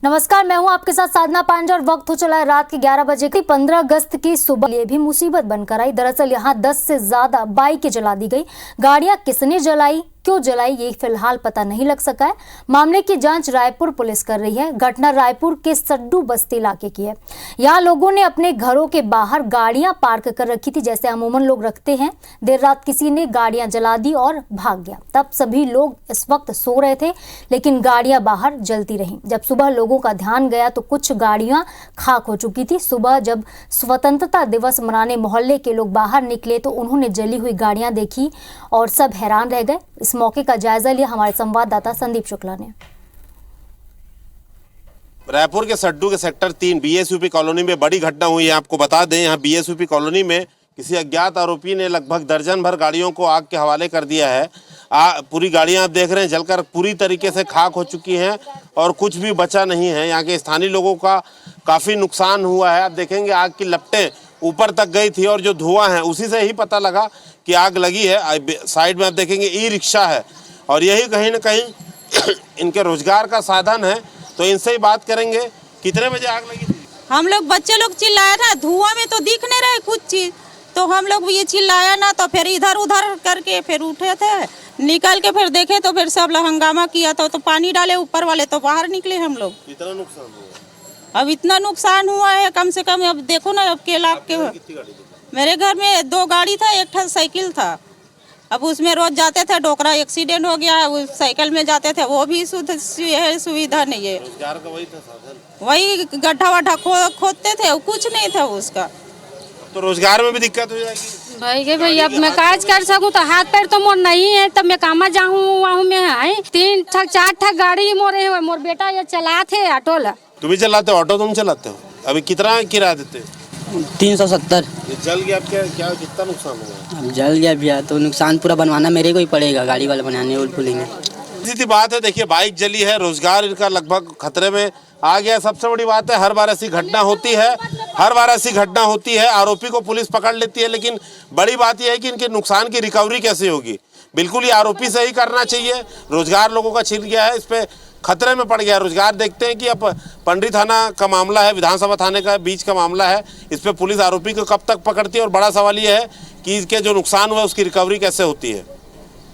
नमस्कार, मैं हूं आपके साथ साधना पांडे और वक्त हो चला है रात के 11 बजे की। 15 अगस्त की सुबह ये भी मुसीबत बनकर आई। दरअसल यहां 10 से ज्यादा बाइकें जला दी गई। गाड़ियां किसने जलाई, क्यों जलाई, ये फिलहाल पता नहीं लग सका है। मामले की जांच रायपुर पुलिस कर रही है। घटना रायपुर के सड्डू बस्ती इलाके की है। यहाँ लोगों ने अपने घरों के बाहर गाड़ियां पार्क कर रखी थी, जैसे अमूमन लोग रखते हैं। देर रात किसी ने गाड़ियां जला दी और भाग गया। तब सभी लोग इस वक्त सो रहे थे, लेकिन गाड़ियां बाहर जलती रहीं। जब सुबह लोगों का ध्यान गया तो कुछ गाड़ियां खाक हो चुकी थी। सुबह जब स्वतंत्रता दिवस मनाने मोहल्ले के लोग बाहर निकले तो उन्होंने जली हुई गाड़ियां देखी और सब हैरान रह गए। इस मौके का जायजा लिया हमारे संवाददाता संदीप शुक्ला ने। रायपुर के सड्डू के सेक्टर 3 बीएसयूपी कॉलोनी में बड़ी घटना हुई है। आपको बता दें, यहाँ बीएसयूपी कॉलोनी में किसी अज्ञात आरोपी ने लगभग दर्जन भर गाड़ियों को आग के हवाले कर दिया है। पूरी गाड़ियां आप देख रहे हैं जलकर पूरी तरीके से खाक हो चुकी हैं और कुछ भी बचा नहीं है। यहाँ के स्थानीय लोगों का काफ़ी नुकसान हुआ है। आप देखेंगे आग की लपटें ऊपर तक गई थी और जो धुआं है उसी से ही पता लगा कि आग लगी है। साइड में आप देखेंगे ई रिक्शा है और यही कहीं ना कहीं इनके रोजगार का साधन है। तो इनसे ही बात करेंगे, कितने बजे आग लगी थी? हम लोग बच्चे लोग चिल्लाया था, धुआं में तो दिख नहीं रहे कुछ चीज, तो हम लोग ये चिल्लाया ना, तो फिर इधर उधर करके फिर उठे थे, निकल के फिर देखे तो फिर सब हंगामा किया था। तो पानी डाले ऊपर वाले, तो बाहर निकले हम लोग। कितना नुकसान हुआ? अब इतना नुकसान हुआ है कम से कम, अब देखो ना, अब के लाख के। मेरे घर में 2 गाड़ी था, एक साइकिल था। अब उसमें रोज जाते थे, डोकरा एक्सीडेंट हो गया, उस साइकिल में जाते थे, वो भी सुविधा नहीं है। रोजगार का वही था साधन, वही गड्ढा वड्ढा खोदते थे, कुछ नहीं था उसका। तो रोजगार में भी दिक्कत हो जाएगी भाई। अब मैं काज कर सकूं तो हाथ पैर तो मोर नहीं है, तब मैं कामा जाऊँ वहाँ में है। 3 ठक 4 ठक गाड़ी मोरे हुए, मोर बेटा ये चलाते ऑटो ला। तुम भी चलाते हो ऑटो? तुम चलाते हो? अभी कितना किराया देते? 370। ये जल गया, क्या कितना नुकसान हुआ? अब जल गया भैया, तो नुकसान पूरा बनवाना मेरे को ही पड़ेगा, गाड़ी वाले बनाने और बोलेंगे। सीधी बात है। देखिए, बाइक जली है, रोजगार इनका लगभग खतरे में आ गया। सबसे बड़ी बात है, हर बार ऐसी घटना होती है, आरोपी को पुलिस पकड़ लेती है, लेकिन बड़ी बात यह है कि इनके नुकसान की रिकवरी कैसे होगी। बिल्कुल ये आरोपी से ही करना चाहिए। रोजगार लोगों का छिन गया है, इस पे खतरे में पड़ गया रोजगार। देखते हैं कि अब पंडरी थाना का मामला है, विधानसभा थाने का बीच का मामला है, इस पे पुलिस आरोपी को कब तक पकड़ती है। और बड़ा सवाल ये है कि इसके जो नुकसान हुआ उसकी रिकवरी कैसे होती है।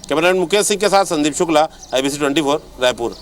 कैमरामैन मुकेश सिंह के साथ संदीप शुक्ला, IBC 24 रायपुर।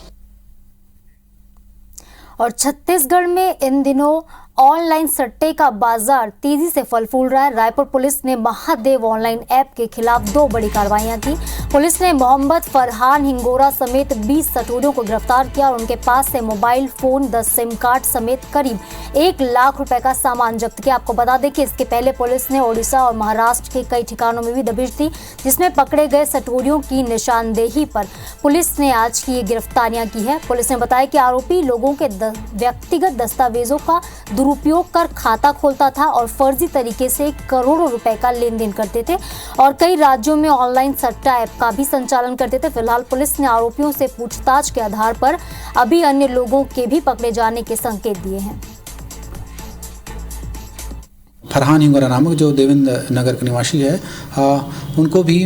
और छत्तीसगढ़ में इन दिनों ऑनलाइन सट्टे का बाजार तेजी से फल फूल रहा है। रायपुर पुलिस ने महादेव ऑनलाइन ऐप के खिलाफ 2 बड़ी कार्रवाइयां की। पुलिस ने मोहम्मद फरहान हिंगोरा समेत 20 सटोरियों को गिरफ्तार किया और उनके पास से मोबाइल फोन, 10 सिम कार्ड समेत करीब 1 लाख रुपए का सामान जब्त किया। आपको बता दें कि इसके पहले पुलिस ने ओडिशा और महाराष्ट्र के कई ठिकानों में भी दबिश दी, जिसमें पकड़े गए सटोरियों की निशानदेही पर पुलिस ने आज की ये गिरफ्तारियां की है। पुलिस ने बताया कि आरोपी लोगों के व्यक्तिगत दस्तावेजों का दुरुपयोग कर खाता खोलता था और फर्जी तरीके से करोड़ों रुपए का लेन देन करते थे और कई राज्यों में ऑनलाइन सट्टा ऐप का भी संचालन करते थे। फिलहाल पुलिस ने आरोपियों से पूछताछ के आधार पर अभी अन्य लोगों के भी पकड़े जाने के संकेत दिए हैं। फरहान हिंगोरा नामक जो देवेंद्र नगर के निवासी है, उनको भी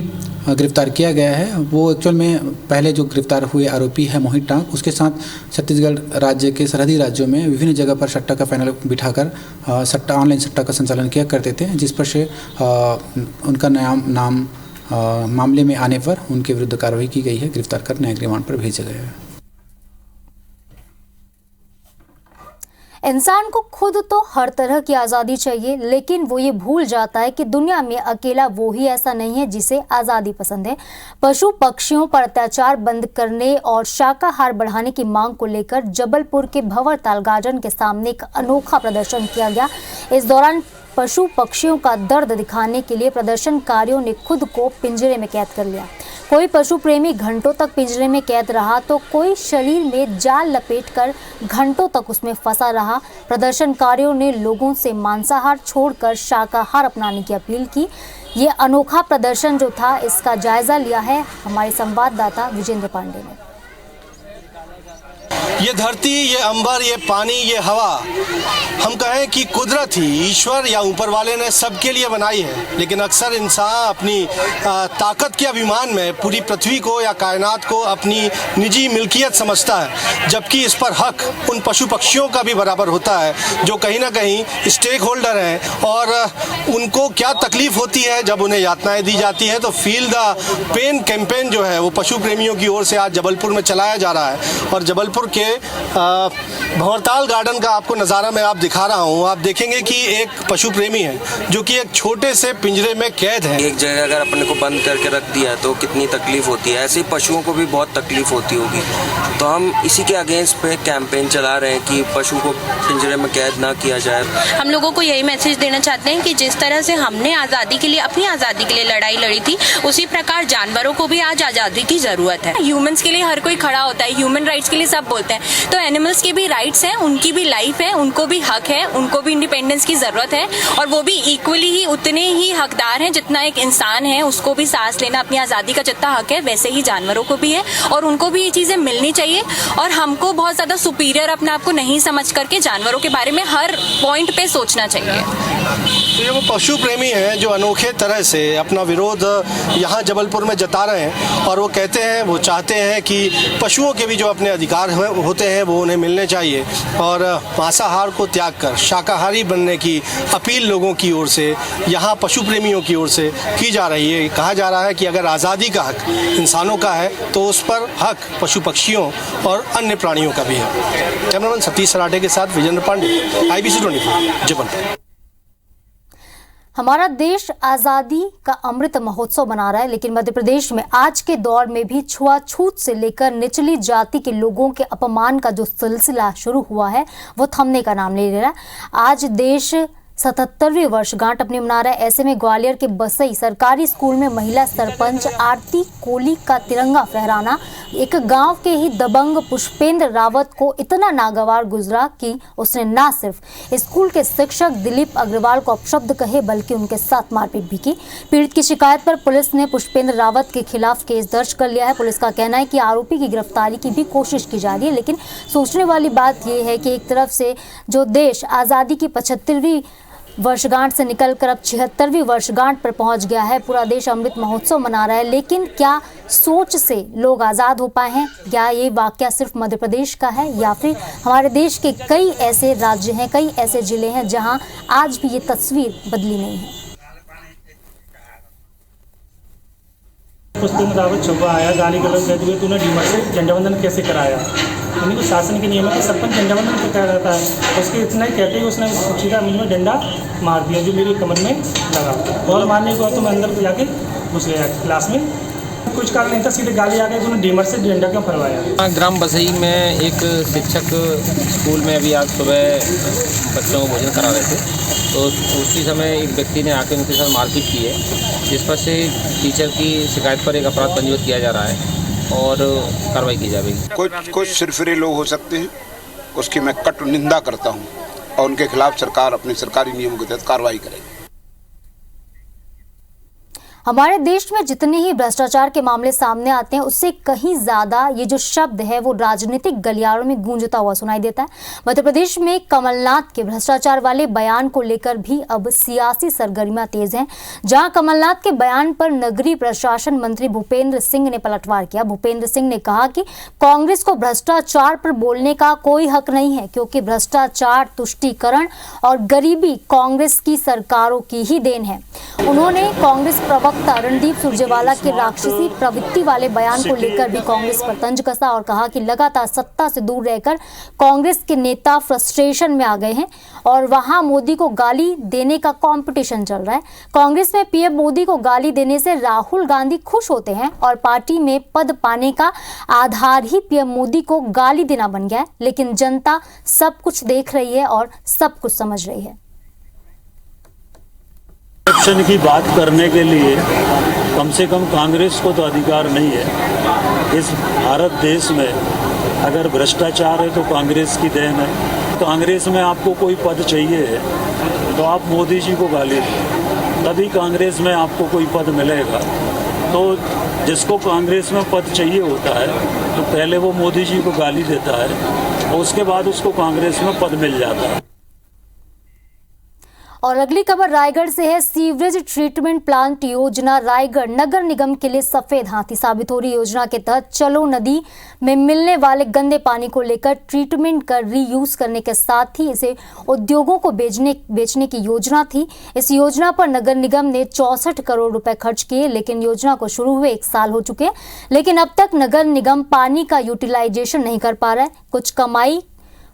गिरफ्तार किया गया है। वो एक्चुअल में पहले जो गिरफ्तार हुए आरोपी है मोहित टांग, उसके साथ छत्तीसगढ़ राज्य के सरहदी राज्यों में विभिन्न जगह पर सट्टा का पैनल बिठाकर ऑनलाइन सट्टा का संचालन किया करते थे, जिस पर से उनका नाम मामले में आने पर उनके विरुद्ध कार्रवाई की गई है। गिरफ्तार कर न्यायिक रिमांड पर भेजा गया है। इंसान को खुद तो हर तरह की आज़ादी चाहिए, लेकिन वो ये भूल जाता है कि दुनिया में अकेला वो ही ऐसा नहीं है जिसे आज़ादी पसंद है। पशु पक्षियों पर अत्याचार बंद करने और शाकाहार बढ़ाने की मांग को लेकर जबलपुर के भंवरताल गार्डन के सामने एक अनोखा प्रदर्शन किया गया। इस दौरान पशु पक्षियों का दर्द दिखाने के लिए प्रदर्शनकारियों ने खुद को पिंजरे में कैद कर लिया। कोई पशु प्रेमी घंटों तक पिंजरे में कैद रहा तो कोई शरीर में जाल लपेटकर घंटों तक उसमें फंसा रहा। प्रदर्शनकारियों ने लोगों से मांसाहार छोड़कर शाकाहार अपनाने की अपील की। ये अनोखा प्रदर्शन जो था, इसका जायजा लिया है हमारे संवाददाता विजेंद्र पांडे ने। ये धरती, ये अंबर, ये पानी, ये हवा, हम कहें कि कुदरत ही, ईश्वर या ऊपर वाले ने सबके लिए बनाई है, लेकिन अक्सर इंसान अपनी ताकत के अभिमान में पूरी पृथ्वी को या कायनात को अपनी निजी मिल्कियत समझता है, जबकि इस पर हक उन पशु पक्षियों का भी बराबर होता है जो कहीं ना कहीं स्टेक होल्डर हैं, और उनको क्या तकलीफ होती है जब उन्हें यातनाएं दी जाती है। तो फील द पेन कैंपेन जो है वो पशु प्रेमियों की ओर से आज जबलपुर में चलाया जा रहा है, और जबलपुर के भंवरताल गार्डन का आपको नज़ारा मैं आप दिखा रहा हूँ। आप देखेंगे कि एक पशु प्रेमी है जो कि एक छोटे से पिंजरे में कैद है। एक जगह अगर अपने को बंद करके रख दिया है तो कितनी तकलीफ होती है, ऐसे ही पशुओं को भी बहुत तकलीफ होती होगी। तो हम इसी के अगेंस्ट पे कैंपेन चला रहे हैं कि पशु को पिंजरे में कैद ना किया जाए। हम लोगों को यही मैसेज देना चाहते हैं कि जिस तरह से हमने आज़ादी के लिए, अपनी आज़ादी के लिए लड़ाई लड़ी थी, उसी प्रकार जानवरों को भी आज आज़ादी की ज़रूरत है। ह्यूमंस के लिए हर कोई खड़ा होता है, ह्यूमन राइट्स के लिए सब बोलते हैं, तो एनिमल्स के भी राइट्स हैं, उनकी भी लाइफ है, उनको भी हक है, उनको भी इंडिपेंडेंस की ज़रूरत है, और वो भी इक्वली ही उतने ही हकदार हैं जितना एक इंसान है, उसको भी सांस लेना, अपनी आज़ादी का जितना हक है वैसे ही जानवरों को भी है, और उनको भी ये चीज़ें मिलनी चाहिए। और हमको बहुत ज़्यादा सुपीरियर अपने आप को नहीं समझ करके जानवरों के बारे में हर पॉइंट पे सोचना चाहिए। तो ये वो पशु प्रेमी हैं जो अनोखे तरह से अपना विरोध यहाँ जबलपुर में जता रहे हैं, और वो कहते हैं, वो चाहते हैं कि पशुओं के भी जो अपने अधिकार होते हैं वो उन्हें मिलने चाहिए, और मांसाहार को त्याग कर शाकाहारी बनने की अपील लोगों की ओर से, यहाँ पशु प्रेमियों की ओर से की जा रही है। कहा जा रहा है कि अगर आज़ादी का हक इंसानों का है तो उस पर हक पशु पक्षियों और अन्य प्राणियों का भी है। कैमरामैन सतीश सराठे के साथ विजेंद्र पांडे, IBC 24 जबलपुर। हमारा देश आज़ादी का अमृत महोत्सव मना रहा है, लेकिन मध्य प्रदेश में आज के दौर में भी छुआछूत से लेकर निचली जाति के लोगों के अपमान का जो सिलसिला शुरू हुआ है वो थमने का नाम नहीं ले रहा। आज देश 77वीं वर्षगांठ अपनी मना रहा है। ऐसे में ग्वालियर के बसई सरकारी स्कूल में महिला सरपंच आरती कोली का तिरंगा फहराना एक गांव के ही दबंग पुष्पेंद्र रावत को इतना नागवार गुजरा कि उसने ना सिर्फ स्कूल के शिक्षक दिलीप अग्रवाल को अपशब्द कहे बल्कि उनके साथ मारपीट भी की। पीड़ित की शिकायत पर पुलिस ने पुष्पेंद्र रावत के खिलाफ केस दर्ज कर लिया है। पुलिस का कहना है कि आरोपी की गिरफ्तारी की भी कोशिश की जा रही है, लेकिन सोचने वाली बात यह है कि एक तरफ से जो देश आज़ादी की 75वीं वर्षगांठ से निकलकर अब 76वीं वर्षगांठ पर पहुंच गया है, पूरा देश अमृत महोत्सव मना रहा है, लेकिन क्या सोच से लोग आज़ाद हो पाए हैं? क्या ये वाकया सिर्फ मध्य प्रदेश का है या फिर हमारे देश के कई ऐसे राज्य हैं, कई ऐसे जिले हैं जहां आज भी ये तस्वीर बदली नहीं है? पुष्पेंद्र रावत सुबह आया, गाली गलौज कहते हुए तूने डीमर से झंडा वंदन कैसे कराया? उन्हीं को शासन के नियम है कि सरपंच झंडा वंदन करता रहता है। उसके इतना ही कहते हुए उसने सीधा मुझ में डंडा मार दिया जो मेरी कमर में लगा, और मारने के बाद तो मैं अंदर जाके घुस गया क्लास में। कुछ कारण नहीं था, सीधे गाली आ गई, तूने डीमर से डंडा क्यों फरवाया? ग्राम बसई में एक शिक्षक स्कूल में अभी आज सुबह बच्चों को भोजन करा रहे थे, तो उसी समय एक व्यक्ति ने आकर उनके साथ मारपीट की है, जिस पर से टीचर की शिकायत पर एक अपराध पंजीबद्ध किया जा रहा है और कार्रवाई की जाएगी। कुछ सिरफिरे लोग हो सकते हैं, उसकी मैं कट निंदा करता हूं, और उनके खिलाफ सरकार अपने सरकारी नियमों के तहत कार्रवाई करेगी। हमारे देश में जितने ही भ्रष्टाचार के मामले सामने आते हैं उससे कहीं ज्यादा ये जो शब्द है वो राजनीतिक गलियारों में गूंजता हुआ सुनाई देता है। मध्य प्रदेश में कमलनाथ के भ्रष्टाचार वाले बयान को लेकर भी अब सियासी सरगर्मियां तेज हैं। जहां कमलनाथ के बयान पर नगरीय प्रशासन मंत्री भूपेंद्र सिंह ने पलटवार किया। भूपेंद्र सिंह ने कहा कि कांग्रेस को भ्रष्टाचार पर बोलने का कोई हक नहीं है, क्योंकि भ्रष्टाचार, तुष्टीकरण और गरीबी कांग्रेस की सरकारों की ही देन है। उन्होंने कांग्रेस प्रवक्ता रणदीप सुरजेवाला के राक्षसी प्रवृत्ति वाले बयान को लेकर भी कांग्रेस पर तंज कसा और कहा कि लगातार सत्ता से दूर रहकर कांग्रेस के नेता फ्रस्ट्रेशन में आ गए हैं और वहां मोदी को गाली देने का कंपटीशन चल रहा है। कांग्रेस में पीएम मोदी को गाली देने से राहुल गांधी खुश होते हैं और पार्टी में पद पाने का आधार ही पीएम मोदी को गाली देना बन गया है, लेकिन जनता सब कुछ देख रही है और सब कुछ समझ रही है। करप्शन की बात करने के लिए कम से कम कांग्रेस को तो अधिकार नहीं है। इस भारत देश में अगर भ्रष्टाचार है तो कांग्रेस की देन है। कांग्रेस में आपको कोई पद चाहिए है तो आप मोदी जी को गाली दें, तभी कांग्रेस में आपको कोई पद मिलेगा। तो जिसको कांग्रेस में पद चाहिए होता है तो पहले वो मोदी जी को गाली देता है और उसके बाद उसको कांग्रेस में पद मिल जाता है। और अगली खबर रायगढ़ से है। सीवरेज ट्रीटमेंट प्लांट योजना रायगढ़ नगर निगम के लिए सफेद हाथी साबित हो रही। योजना के तहत चलो नदी में मिलने वाले गंदे पानी को लेकर ट्रीटमेंट कर रीयूज करने के साथ ही इसे उद्योगों को बेचने की योजना थी। इस योजना पर नगर निगम ने 64 करोड़ रुपए खर्च किए, लेकिन योजना को शुरू हुए 1 साल हो चुके, लेकिन अब तक नगर निगम पानी का यूटिलाइजेशन नहीं कर पा रहा है। कुछ कमाई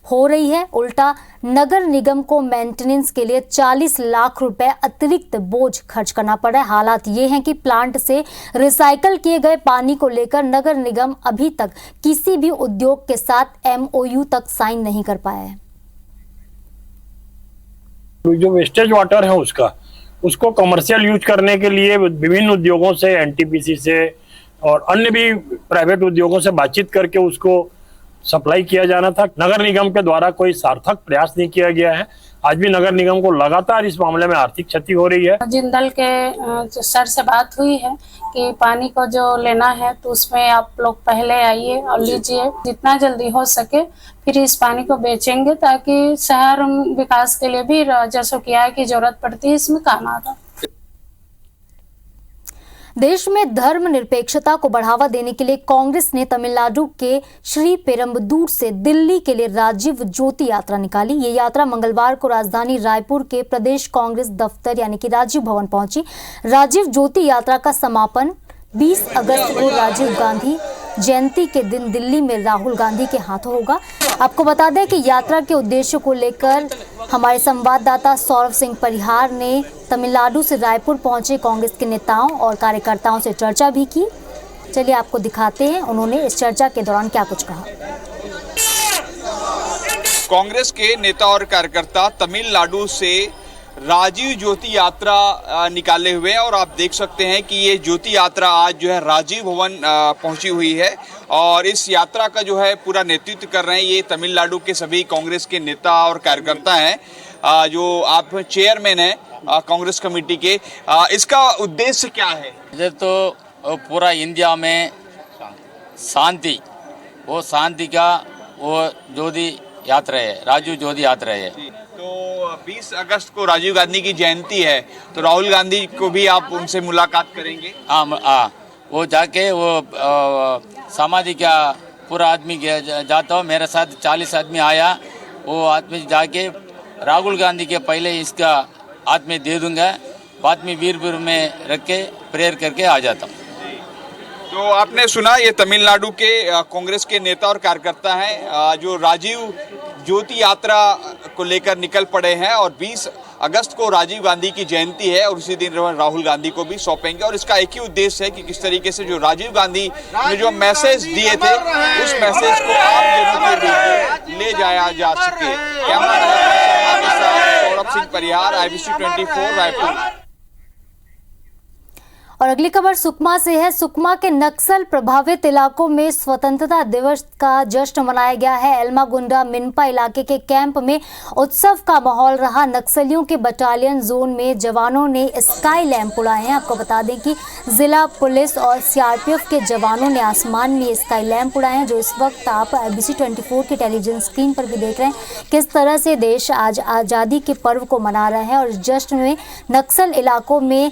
हो रही है, उल्टा नगर निगम को मेंटेनेंस के लिए 40 लाख रुपए अतिरिक्त बोझ खर्च करना पड़ा है। हालात ये हैं कि प्लांट से रिसाइकल किए गए पानी को लेकर नगर निगम अभी तक किसी भी उद्योग के साथ MOU तक साइन नहीं कर पाया है। जो वेस्टेज वाटर है उसको कमर्शियल यूज करने के लिए विभिन्न उद्योगों से, NTPC से और अन्य भी प्राइवेट उद्योगों से बातचीत करके उसको सप्लाई किया जाना था। नगर निगम के द्वारा कोई सार्थक प्रयास नहीं किया गया है। आज भी नगर निगम को लगातार इस मामले में आर्थिक क्षति हो रही है। जिंदल के जो सर से बात हुई है कि पानी को जो लेना है तो उसमें आप लोग पहले आइए और लीजिए, जितना जल्दी हो सके फिर इस पानी को बेचेंगे ताकि शहर विकास के लिए भी राजस्व किराए की जरूरत पड़ती है, इसमें काम आता। देश में धर्मनिरपेक्षता को बढ़ावा देने के लिए कांग्रेस ने तमिलनाडु के श्री पेरम्बदूर से दिल्ली के लिए राजीव ज्योति यात्रा निकाली। ये यात्रा मंगलवार को राजधानी रायपुर के प्रदेश कांग्रेस दफ्तर यानी कि राजीव भवन पहुंची। राजीव ज्योति यात्रा का समापन 20 अगस्त को राजीव गांधी जयंती के दिन दिल्ली में राहुल गांधी के हाथों होगा। आपको बता दें कि यात्रा के उद्देश्य को लेकर हमारे संवाददाता सौरभ सिंह परिहार ने तमिलनाडु से रायपुर पहुंचे कांग्रेस के नेताओं और कार्यकर्ताओं से चर्चा भी की। चलिए आपको दिखाते हैं उन्होंने इस चर्चा के दौरान क्या कुछ कहा। कांग्रेस के नेता और कार्यकर्ता तमिलनाडु से राजीव ज्योति यात्रा निकाले हुए हैं और आप देख सकते हैं कि ये ज्योति यात्रा आज जो है राजीव भवन पहुंची हुई है और इस यात्रा का जो है पूरा नेतृत्व कर रहे हैं ये तमिलनाडु के सभी कांग्रेस के नेता और कार्यकर्ता हैं। जो आप चेयरमैन हैं कांग्रेस कमेटी के, इसका उद्देश्य क्या है? इधर तो पूरा इंडिया में शांति का वो ज्योति यात्रा है, राजीव ज्योति यात्रा है। तो 20 अगस्त को राजीव गांधी की जयंती है तो राहुल गांधी को भी आप उनसे मुलाकात करेंगे? हाँ, वो जाके वो समाधि का पूरा आदमी जाता हो, मेरे साथ 40 आदमी आया, वो आदमी जाके राहुल गांधी के पहले इसका आदमी दे दूंगा, बाद में वीरपुर में रख के प्रेयर करके आ जाता हूँ। तो आपने सुना ये तमिलनाडु के कांग्रेस के नेता और कार्यकर्ता हैं जो राजीव ज्योति यात्रा को लेकर निकल पड़े हैं और 20 अगस्त को राजीव गांधी की जयंती है और उसी दिन राहुल गांधी को भी सौंपेंगे और इसका एक ही उद्देश्य है कि किस तरीके से जो राजीव गांधी ने जो मैसेज दिए थे उस मैसेज को आम जनों के बीच ले जाया जा सके। Camera Saurabh Singh Parihar, IBC 24 Raipur. और अगली खबर सुकमा से है। सुकमा के नक्सल प्रभावित इलाकों में स्वतंत्रता दिवस का जश्न मनाया गया है। एल्मागुंडा मिनपा इलाके के कैंप में उत्सव का माहौल रहा। नक्सलियों के बटालियन जोन में जवानों ने स्काई लैंप उड़ाए हैं। आपको बता दें कि जिला पुलिस और CRPF के जवानों ने आसमान में स्काई लैंप उड़ाए हैं, जो इस वक्त आप IBC 24 की टेलीविजन स्क्रीन पर भी देख रहे हैं। किस तरह से देश आज आज़ादी के पर्व को मना रहा है और इस जश्न में नक्सल इलाकों में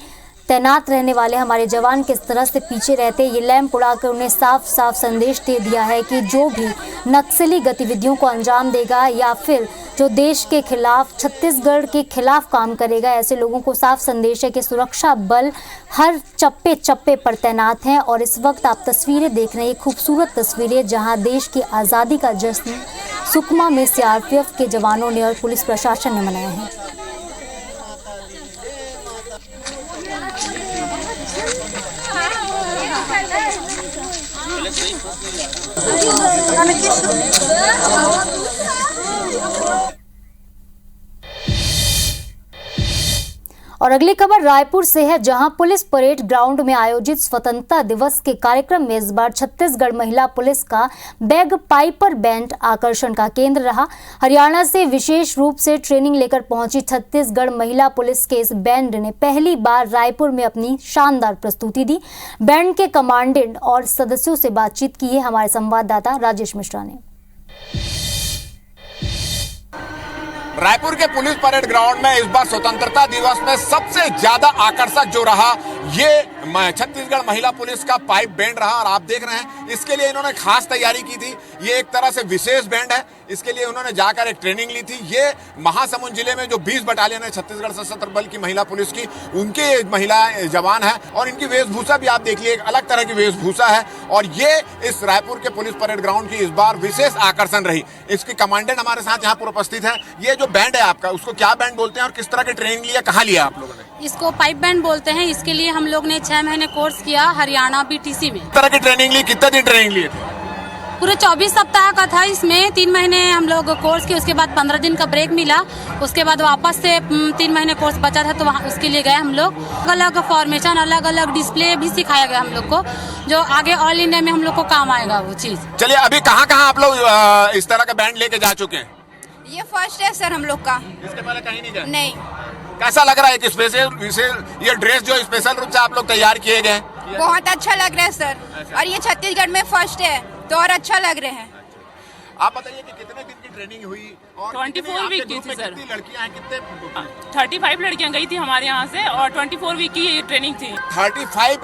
तैनात रहने वाले हमारे जवान किस तरह से पीछे रहते, ये लैंप उड़ाकर उन्हें साफ साफ संदेश दे दिया है कि जो भी नक्सली गतिविधियों को अंजाम देगा या फिर जो देश के खिलाफ, छत्तीसगढ़ के खिलाफ काम करेगा, ऐसे लोगों को साफ संदेश है कि सुरक्षा बल हर चप्पे चप्पे पर तैनात हैं। और इस वक्त आप तस्वीरें देख रहे हैं, खूबसूरत तस्वीरें जहां देश की आज़ादी का जश्न सुकमा में CRPF के जवानों ने और पुलिस प्रशासन ने मनाया है। और अगली खबर रायपुर से है, जहां पुलिस परेड ग्राउंड में आयोजित स्वतंत्रता दिवस के कार्यक्रम में इस बार छत्तीसगढ़ महिला पुलिस का बैग पाइपर बैंड आकर्षण का केंद्र रहा। हरियाणा से विशेष रूप से ट्रेनिंग लेकर पहुंची छत्तीसगढ़ महिला पुलिस के इस बैंड ने पहली बार रायपुर में अपनी शानदार प्रस्तुति दी। बैंड के कमांडेंट और सदस्यों से बातचीत की है हमारे संवाददाता राजेश मिश्रा ने। रायपुर के पुलिस परेड ग्राउंड में इस बार स्वतंत्रता दिवस में सबसे ज्यादा आकर्षक जो रहा ये छत्तीसगढ़ महिला पुलिस का पाइप बैंड रहा। और आप देख रहे हैं इसके लिए इन्होंने खास तैयारी की थी। ये एक तरह से विशेष बैंड है, इसके लिए उन्होंने जाकर एक ट्रेनिंग ली थी। ये महासमुंद जिले में जो 20 बटालियन है छत्तीसगढ़ सशस्त्र बल की महिला पुलिस की, उनके महिला जवान है और इनकी वेशभूषा भी आप देखिए एक अलग तरह की वेशभूषा है। और ये इस रायपुर के पुलिस परेड ग्राउंड की इस बार विशेष आकर्षण रही। इसकी कमांडेंट हमारे साथ यहाँ पर उपस्थित है। ये जो बैंड है आपका, उसको क्या बैंड बोलते हैं और किस तरह की ट्रेनिंग लिया, कहाँ लिया आप लोगों ने? इसको पाइप बैंड बोलते हैं। इसके लिए हम लोग ने 6 महीने कोर्स किया हरियाणा BTC में। किस तरह की ट्रेनिंग ली, कितने दिन ट्रेनिंग लिए थे? पूरे 24 सप्ताह का था। इसमें 3 महीने हम लोग कोर्स किए, उसके बाद 15 दिन का ब्रेक मिला। उसके बाद वापस से 3 महीने कोर्स बचा था तो वहाँ उसके लिए गए हम लोग। अलग अलग फॉर्मेशन, अलग अलग डिस्प्ले भी सिखाया गया हम लोग को, जो आगे ऑल इंडिया में हम लोग को काम आएगा वो चीज। चलिए अभी कहाँ कहाँ आप लोग इस तरह का बैंड लेके जा चुके हैं? ये फर्स्ट है सर हम लोग का। इसके पहले कहीं नहीं गए? नहीं। कैसा लग रहा है कि स्पेशल ये ड्रेस जो स्पेशल रूप से आप लोग तैयार किए गए? बहुत अच्छा लग रहा है सर। और ये छत्तीसगढ़ में फर्स्ट है तो और अच्छा लग रहे हैं। आप बताइए कि कितने दिन की ट्रेनिंग हुई और 24 वीक की थी सर। कितनी लड़कियां हैं, कितने? 35 लड़कियां गई थी हमारे यहाँ से और 24 वीक की ये ट्रेनिंग थी। 35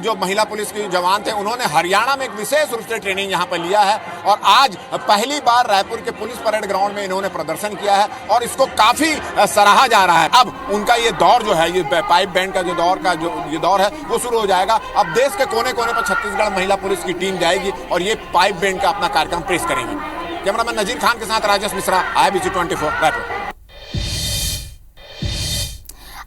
जो महिला पुलिस के जवान थे उन्होंने हरियाणा में एक विशेष रूप से ट्रेनिंग यहाँ पर लिया है और आज पहली बार रायपुर के पुलिस परेड ग्राउंड में इन्होंने प्रदर्शन किया है और इसको काफी सराहा जा रहा है। अब उनका ये दौर जो है, ये पाइप बैंड का जो ये दौर है वो शुरू हो जाएगा। अब देश के कोने कोने पर छत्तीसगढ़ महिला पुलिस की टीम जाएगी और ये पाइप बैंड का अपना कार्यक्रम पेश करेंगी। कैमरामैन नजीर खान के साथ राजेश मिश्रा, IBC 24 रायपुर।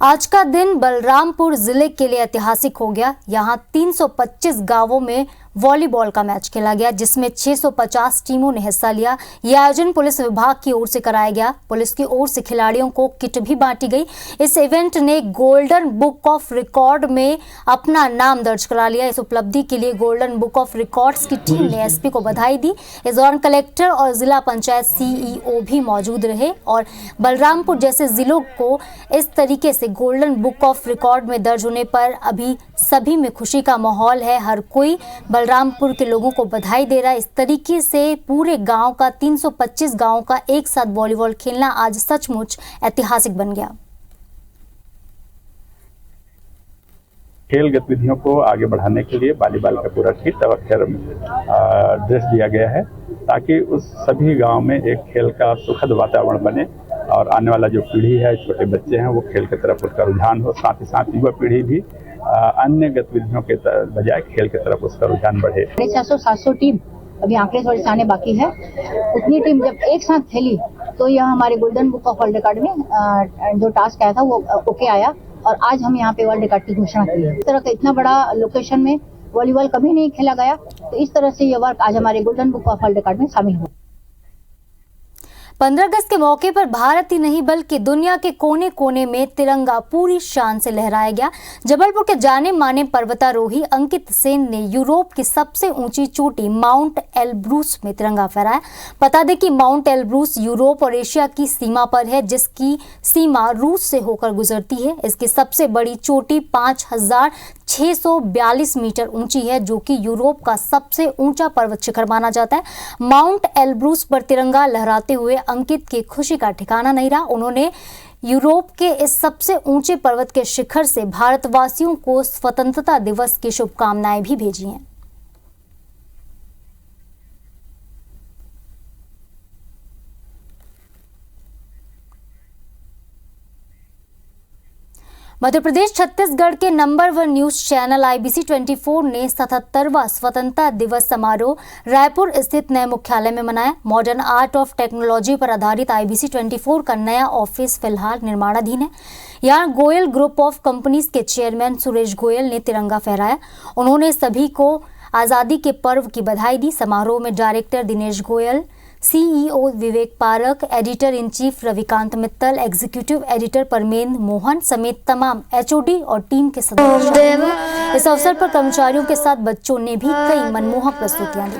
आज का दिन बलरामपुर जिले के लिए ऐतिहासिक हो गया। यहाँ 325 गांवों में वॉलीबॉल का मैच खेला गया, जिसमें 650 टीमों ने हिस्सा लिया। यह आयोजन पुलिस विभाग की ओर से कराया गया। पुलिस की ओर से खिलाड़ियों को किट भी बांटी गई। इस इवेंट ने गोल्डन बुक ऑफ रिकॉर्ड में अपना नाम दर्ज करा लिया। इस उपलब्धि के लिए गोल्डन बुक ऑफ रिकॉर्ड्स की टीम ने SP को बधाई दी। इस दौरान कलेक्टर और जिला पंचायत CEO भी मौजूद रहे और बलरामपुर जैसे जिलों को इस तरीके से गोल्डन बुक ऑफ रिकॉर्ड में दर्ज होने पर अभी सभी में खुशी का माहौल है। हर कोई बलरामपुर के लोगों को बधाई दे रहा है। इस तरीके से पूरे गांव का 325 गांवों का एक साथ वॉलीबॉल खेलना आज सचमुच ऐतिहासिक बन गया। खेल गतिविधियों को आगे बढ़ाने के लिए वॉलीबॉल का पूरा किट और ड्रेस दिया गया है ताकि उस सभी गांव में एक खेल का सुखद वातावरण बने और आने वाला जो पीढ़ी है, छोटे बच्चे हैं, वो खेल की तरफ उसका रुझान हो। साथ ही साथ युवा पीढ़ी भी अन्य गतिविधियों के बजाय खेल की तरफ उसका रुझान बढ़े। 600-700 टीम अभी आंकड़े थोड़े से आने बाकी है। उतनी टीम जब एक साथ खेली तो यह हमारे golden book of world record में जो टास्क आया था वो ओके आया और आज हम यहाँ पे वर्ल्ड रिकॉर्ड की घोषणा की है। इस तरह का इतना बड़ा लोकेशन में वॉलीबॉल कभी नहीं खेला गया, तो इस तरह से ये वर्क आज हमारे golden book of world record में शामिल हुआ। 15 अगस्त के मौके पर भारत ही नहीं बल्कि दुनिया के कोने कोने में तिरंगा पूरी शान से लहराया गया। जबलपुर के जाने माने पर्वतारोही अंकित सेन ने यूरोप की सबसे ऊंची चोटी माउंट एल्ब्रूस में तिरंगा फहराया। बता दें कि माउंट एल्ब्रूस यूरोप और एशिया की सीमा पर है, जिसकी सीमा रूस से होकर गुजरती है। इसकी सबसे बड़ी चोटी 5642 मीटर ऊंची है, जो कि यूरोप का सबसे ऊंचा पर्वत शिखर माना जाता है। माउंट एल्ब्रूस पर तिरंगा लहराते हुए अंकित की खुशी का ठिकाना नहीं रहा। उन्होंने यूरोप के इस सबसे ऊंचे पर्वत के शिखर से भारतवासियों को स्वतंत्रता दिवस की शुभकामनाएं भी भेजी हैं। मध्य प्रदेश छत्तीसगढ़ के नंबर 1 न्यूज चैनल IBC 24 ने 77वां स्वतंत्रता दिवस समारोह रायपुर स्थित नए मुख्यालय में मनाया। मॉडर्न आर्ट ऑफ टेक्नोलॉजी पर आधारित IBC 24 का नया ऑफिस फिलहाल निर्माणाधीन है। यहाँ गोयल ग्रुप ऑफ कंपनीज के चेयरमैन सुरेश गोयल ने तिरंगा फहराया। उन्होंने सभी को आज़ादी के पर्व की बधाई दी। समारोह में director Dinesh Goyal, CEO Vivek park, editor in chief Ravikant Mittal, executive editor Parmendra Mohan समेत तमाम एचओडी और टीम के सदस्य। इस अवसर पर कर्मचारियों के साथ बच्चों ने भी कई मनमोहक प्रस्तुतियां दी।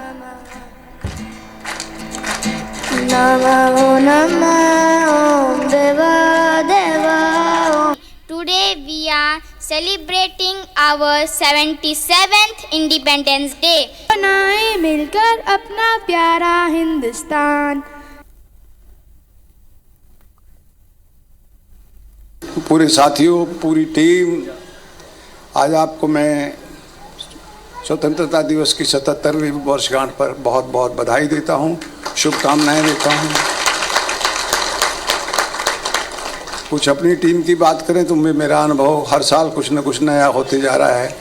Today we are celebrating our 77th Independence Day. बनाए मिलकर अपना प्यारा हिंदुस्तान। पूरे साथियों, पूरी टीम, आज आपको मैं स्वतंत्रता दिवस की 77वीं वर्षगांठ पर बहुत बहुत बधाई देता हूं, शुभकामनाएं देता हूं। कुछ अपनी टीम की बात करें तो मेरा अनुभव हर साल कुछ न कुछ नया होते जा रहा है।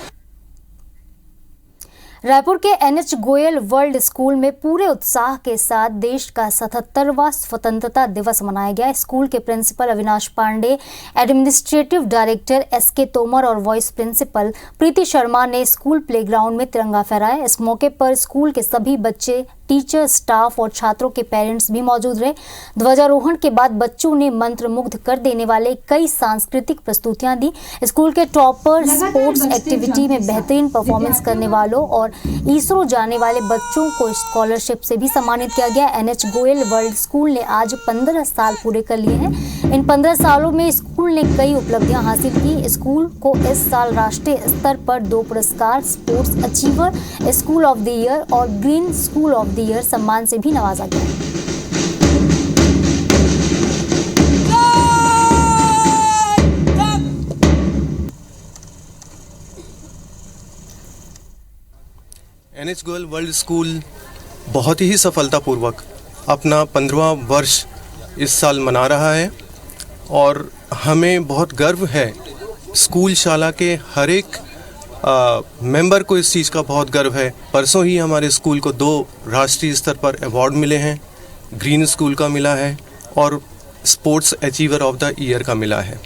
रायपुर के एनएच गोयल वर्ल्ड स्कूल में पूरे उत्साह के साथ देश का 77वां स्वतंत्रता दिवस मनाया गया। स्कूल के principal Avinash Pandey, administrative director SK Tomar और वाइस प्रिंसिपल प्रीति शर्मा ने स्कूल प्लेग्राउंड में तिरंगा फहराया। इस मौके पर स्कूल के सभी बच्चे, टीचर, स्टाफ और छात्रों के पेरेंट्स भी मौजूद रहे। ध्वजारोहण के बाद बच्चों ने मंत्रमुग्ध कर देने वाले कई सांस्कृतिक प्रस्तुतियां दी। स्कूल के टॉपर, स्पोर्ट्स एक्टिविटी में बेहतरीन परफॉर्मेंस करने वालों और इसरो जाने वाले बच्चों को स्कॉलरशिप से भी सम्मानित किया गया। एनएच गोयल वर्ल्ड स्कूल ने आज 15 साल पूरे कर लिए हैं। इन 15 सालों में स्कूल ने कई उपलब्धियां हासिल की। स्कूल को इस साल राष्ट्रीय स्तर पर 2 पुरस्कार, sports achiever, school of the year और green school of the year सम्मान से भी नवाजा गया। एनएच गोयल वर्ल्ड स्कूल बहुत ही सफलतापूर्वक अपना 15वां वर्ष इस साल मना रहा है और हमें बहुत गर्व है। स्कूल शाला के हर एक मेंबर को इस चीज़ का बहुत गर्व है। परसों ही हमारे स्कूल को 2 राष्ट्रीय स्तर पर अवार्ड मिले हैं। ग्रीन स्कूल का मिला है और sports achiever of the year का मिला है।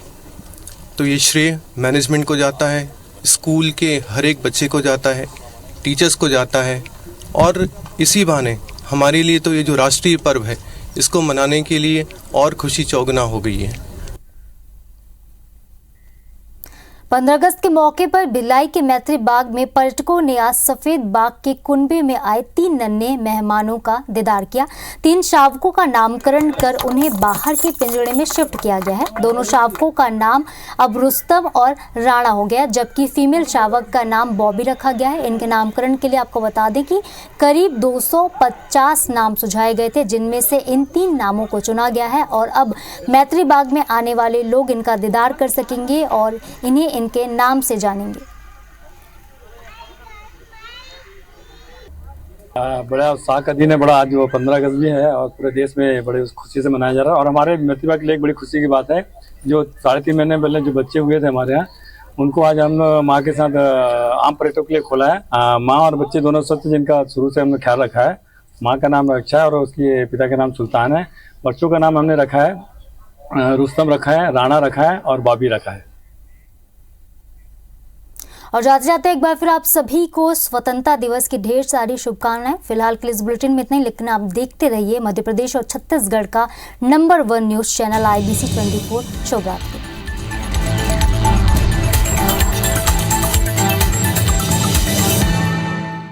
तो ये श्रेय मैनेजमेंट को जाता है, स्कूल के हर एक बच्चे को जाता है, टीचर्स को जाता है और इसी बहाने हमारे लिए तो ये जो राष्ट्रीय पर्व है इसको मनाने के लिए और खुशी चौगुना हो गई है। 15 अगस्त के मौके पर भिलाई के मैत्री बाग में पर्यटकों ने आज सफेद बाग के कुनबे में आए 3 नन्हे मेहमानों का दीदार किया। 3 शावकों का नामकरण कर उन्हें बाहर के पिंजरे में शिफ्ट किया गया है। दोनों शावकों का नाम अब रुस्तम और राणा हो गया, जबकि फीमेल शावक का नाम बॉबी रखा गया है। इनके नामकरण के लिए आपको बता दें कि करीब 250 नाम सुझाए गए थे, जिनमें से इन 3 नामों को चुना गया है और अब मैत्री बाग में आने वाले लोग इनका दीदार कर सकेंगे और इन्हें इनके नाम से जानेंगे। बड़ा उत्साह का दिन है, बड़ा आज वो 15 अगस्त भी है और पूरे देश में बड़े खुशी से मनाया जा रहा है। और हमारे मैत्री बाग के लिए एक बड़ी खुशी की बात है, जो 3.5 महीने पहले जो बच्चे हुए थे हमारे यहाँ, उनको आज हम माँ के साथ आम पर्यटकों के लिए खोला है। माँ और बच्चे दोनों स्वस्थ, जिनका शुरू से हमने ख्याल रखा है। माँ का नाम रक्षा है और उसके पिता का नाम सुल्तान है। बच्चों का नाम हमने रखा है, रुस्तम रखा है, राणा रखा है और बॉबी रखा है। और जाते जाते एक बार फिर आप सभी को स्वतंत्रता दिवस की ढेर सारी शुभकामनाएं। फिलहाल के इस बुलेटिन में इतना ही, लेकिन आप देखते रहिए मध्य प्रदेश और छत्तीसगढ़ का नंबर 1 न्यूज चैनल IBC 24। शुभ रात्रि।